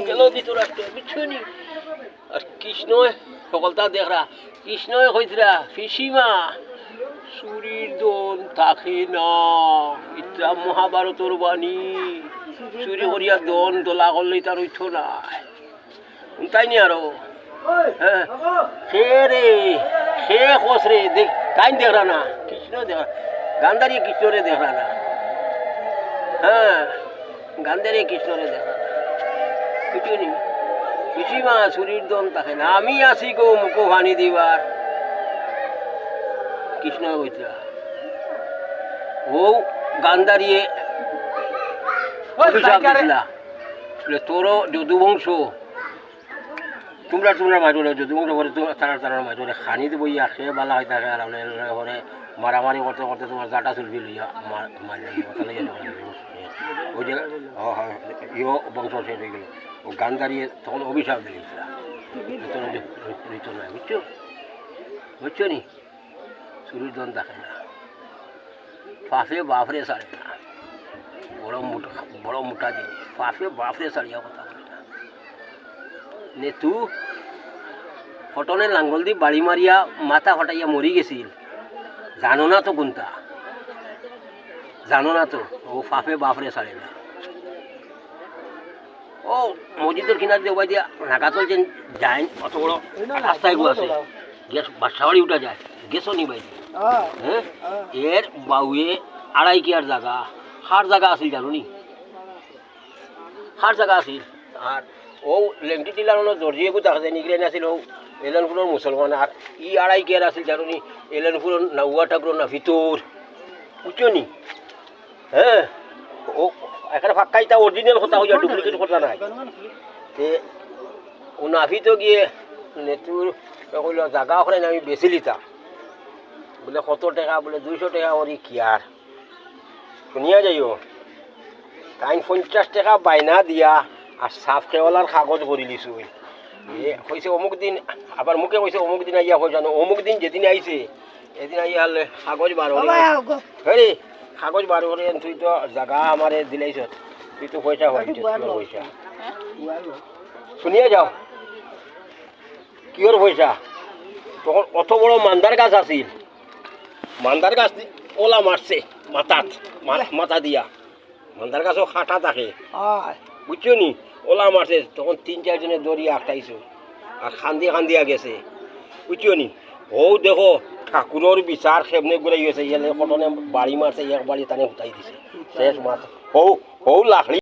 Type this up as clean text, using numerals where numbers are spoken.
গেল ধৃতরাষ্ট্র বুঝছনি আর কৃষ্ণ সকলটা দেখরা কৃষ্ণই কইতরা পিসিমা চুরির দন থাকে না ইটা মহাভারতর বাণী চুরি করিয়া দন দোলা করলে তার উঠত নাই তাই নি আরো হ্যাঁ সে রে সে খোঁজ রে দেখ তাই দেখরা না কৃষ্ণ দেখরা গান্ধারী কৃষ্ণরে দেখরা না হ্যাঁ গান্ধারী কৃষ্ণরে দেখরা না কিছু নি পিসিমা চুরির দন থাকে না আমি আছি গো মুখ ভানি দিবার কৃষ্ণ কইতরা ও গান্ধারিয়ে তোরও যদুবংশ তোমরা মাঝে যদুবংশ করে তারা মাঝে খানি দিব ইয়া সে বালা হয়ে থাকে আর ঘরে মারামারি করতে করতে তোমার জাটা চুলবি লইয়া ওই যে ইয় বংশ শেষ হয়ে গেল ও গান্ধারিয়ে তখন অভিশাপ দিয়েছিল বুঝছো বুঝছো নি চুরির দন থাকে না ফাঁসে বাফরে সারে না বড় মোটা জিনিস ফাঁসে বাফরে সারিয়া কথা বলে না নে তু ফটনে লাঙ্গল দি বাড়ি মারিয়া মাথা ফটাইয়া মরি গেছিল জানো না তো কোনটা জানো না তো ও ফাঁসে বাফরে সারে না ও মসজিদের কিনার দিয়ে দিয়া নাগা চলছে যায় অত বড় রাস্তাগুলো আছে গ্যাস বাসাবাড়ি উঠা যায় গেছো নি বাইরে হ্যাঁ এর বাউয়ে আড়াই কিয়ার জায়গা হার জায়গা আছিল জানো নি হার জায়গা আছিল আর ও লেংটি টিলার দর্জিয়ে দেখা যায় নিগড়ে আছিল ও এলেনপুরের মুসলমান আর ই আড়াই কিয়ার আছিল জানো নি এলেনপুরের নাউয়া ঠাকুর না ভিতর বুঝছো নি হ্যাঁ ও এখানে ফাঁকাইটা অরিজিনাল কথা হইয়া ডুপ্লিকেট কথা নাই তে ও নাভিতো গিয়ে নেতুর কইল জায়গা ওখানে আমি বেশি লিতাম বলে কত টাকা বলে 200 টাকা ওরই কি আর শুনিয়া যাইও তাই 50 টাকা বাইনা দিয়া আর সাফ কেওয়ালার কাগজ করে দিছো এ কইছে অমুক দিন আবার মুখে কইছে অমুক দিন আইয়া কই জানো অমুক দিন যেদিন আইছে এদিন আইয়া কাগজ বার হল হরে কাগজ বার করে তুই তো জায়গা আমারে দিলাইছ তুই তো পয়সা হয়েছে পয়সা শুনিয়া যাও কিওর পয়সা তখন অত বড় মান্দার গাছ আছিল মান্দার গাছ ওলা মারছে মাথা দিয়া মান্দার গাছও খাটা থাকে বুঝছো নি ওলা মারছে তখন 3-4 জনে দড়িয়া আটকাইছো আর খান্দিয়া গেছে বুঝছো নি ও দেখো ঠাকুরের বিচার সেমনে ঘুরাই গেছে ইয়ালে কটনে বাড়ি মারছে এক বাড়ি টানে উঠাই দিছে শেষ মাথা হৌ লাখড়ি